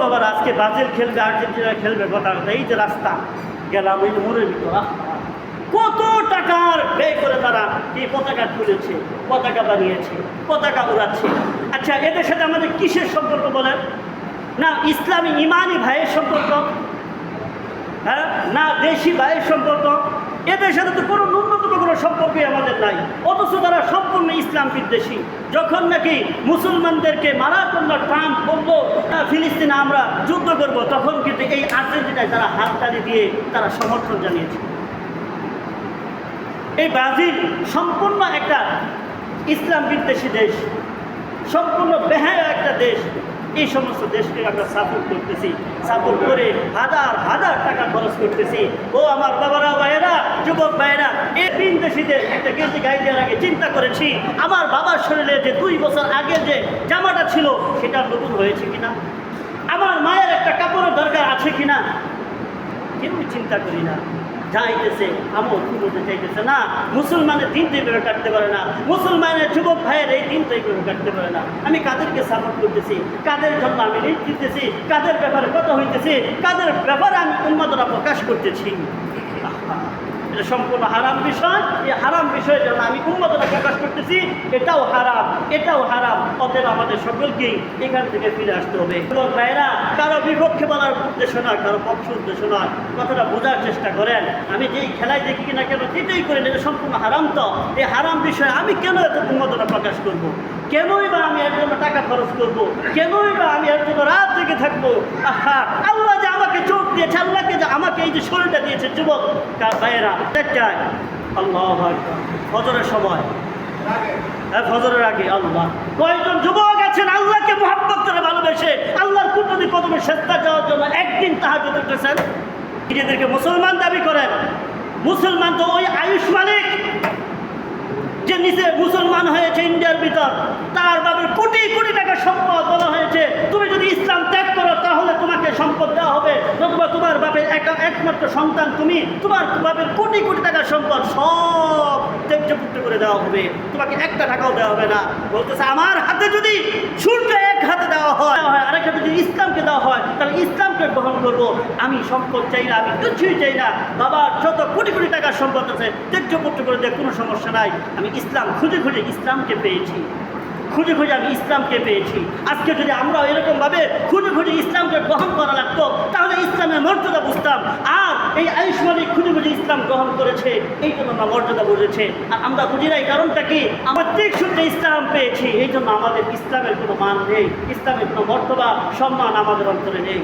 বাবার আজকে ব্রাজিল খেলবে, আর্জেন্টিনা খেলবে, কথা এই যে রাস্তা গেলাম এই মোড়ের ভিতর কত টাকার ব্যয় করে তারা এই পতাকা তুলেছে, পতাকা বানিয়েছে, পতাকা উড়াচ্ছে। আচ্ছা, এদের সাথে আমাদের কিসের সম্পর্ক বলেন? না ইসলামী ইমানি ভাইয়ের সম্পর্ক, হ্যাঁ, না দেশি ভাইয়ের সম্পর্ক। এদের সাথে তো কোনো ন্যূনতম কোনো সম্পর্কই আমাদের নাই, অথচ তারা সম্পূর্ণ ইসলাম বিদ্বেষী। যখন নাকি মুসলমানদেরকে মারার জন্য ট্রাম্প বলল ফিলিস্তিনে আমরা যুদ্ধ করব, তখন কিন্তু এই আর্জেন্টিনায় তারা হাততালি দিয়ে তারা সমর্থন জানিয়েছে। এই ব্রাজিল সম্পূর্ণ একটা ইসলাম বিদ্বেষী দেশ, সম্পূর্ণ বেহায়া একটা দেশ। এই সমস্ত দেশকে আমরা সাপোর্ট করতেছি, সাপোর্ট করে হাজার হাজার টাকা খরচ করতেছি। ও আমার বাবারা, ভাইয়েরা, যুবক ভাইয়েরা, এই তিন দেশিদের একটা গেঞ্জি গায়ে দেওয়ার আগে চিন্তা করেছি আমার বাবার শরীরে যে 2 বছর আগে যে জামাটা ছিল সেটা নতুন হয়েছে কিনা, আমার মায়ের একটা কাপড়ের দরকার আছে কিনা, কেউ চিন্তা করি না। যাইতেছে আমল করতে চাইতেছে না। মুসলমানের দিন তো এইভাবে কাটতে পারে না, মুসলমানের যুবক ভাইয়ের এই দিন তো এইভাবে কাটতে পারে না। আমি কাদেরকে সাপোর্ট করতেছি, কাদের জন্য আমি লিড দিতেছি, কাদের ব্যাপারে কথা হইতেছি, কাদের ব্যাপারে আমি উন্মাদনা প্রকাশ করতেছি। এটা সম্পূর্ণ হারাম বিষয়। এই হারাম বিষয়ের জন্য আমি উন্মাদনা প্রকাশ করতেছি, এটাও হারাম, এটাও হারাম। অতএব আমাদের সকলকেই এখান থেকে ফিরে আসতে হবে। এবং ভাইয়েরা, কারো বিপক্ষে বলার উদ্দেশ্য নয়, কারো পক্ষে উদ্দেশ্য নয়, কথাটা বোঝার চেষ্টা করেন। আমি যেই খেলায় দেখি কিনা কেন যেটাই করেন, এটা সম্পূর্ণ হারাম। তো এই হারাম বিষয়ে আমি কেন এত উন্মাদনা প্রকাশ করব? কেনই বা আমি এর জন্য টাকা খরচ করব? কেনই বা আমি এর জন্য রাত জেগে থাকবো? আহা, আল্লাহ যে আমাকে চোখ দিয়েছে, আল্লাহকে যে আমাকে এই যে শরীরটা দিয়েছে, যুবক ভাইয়েরা, চায় আল্লাহ ফজরের সময়, হ্যাঁ ফজরের আগে আল্লাহ কয়েকজন যুবক আছেন আল্লাহকে মহব্বত করে ভালোবেসে আল্লাহর কুদরতি কদমে সেজদা দেওয়ার জন্য একদিন তাহাজ্জুদ করতেছেন। নিজেদেরকে মুসলমান দাবি করেন। মুসলমান তো ওই আয়ুষ মালিক যে নিচে মুসলমান হয়েছে ইন্ডিয়ার ভিতর, তার বাবার কোটি কোটি টাকা সম্পদ। বলা হয়েছে তুমি যদি ইসলাম ত্যাগ করো তাহলে তোমাকে সম্পদ দেওয়া হবে, নতুবা তোমার বাপের একমাত্র সন্তান তুমি, তোমার বাপের কোটি কোটি টাকার সম্পদ সব ত্যায্যপুত্র করে দেওয়া হবে, তোমাকে একটা টাকাও দেওয়া হবে না। বলতেছে আমার হাতে যদি সূর্য এক হাতে দেওয়া হয়, আরেক হাতে যদি ইসলামকে দেওয়া হয়, তাহলে ইসলামকে গ্রহণ করব। আমি সম্পদ চাই না, আমি কিছুই চাই না। বাবার যত কোটি কোটি টাকার সম্পদ আছে ত্যায্যপুত্র করে দেয়, কোনো সমস্যা নাই। আমি ইসলাম খুঁজে খুঁজে ইসলামকে পেয়েছি, খুঁজে খুঁজে আমি ইসলামকে পেয়েছি। আজকে যদি আমরা এরকমভাবে খুঁজে খুঁজে ইসলামকে গ্রহণ করা লাগতো, তাহলে ইসলামের মর্যাদা বুঝতাম। আর এই আয়ুষ মালিক খুঁজে খুঁজে ইসলাম গ্রহণ করেছে, এই জন্য আমরা মর্যাদা বুঝেছে। আর আমরা বুঝি নাই, কারণটা কি? আমরা ঠিক সূত্রে ইসলাম পেয়েছি, এই জন্য আমাদের ইসলামের কোনো মান নেই, ইসলামের কোনো মর্যাদা সম্মান আমাদের অন্তরে নেই।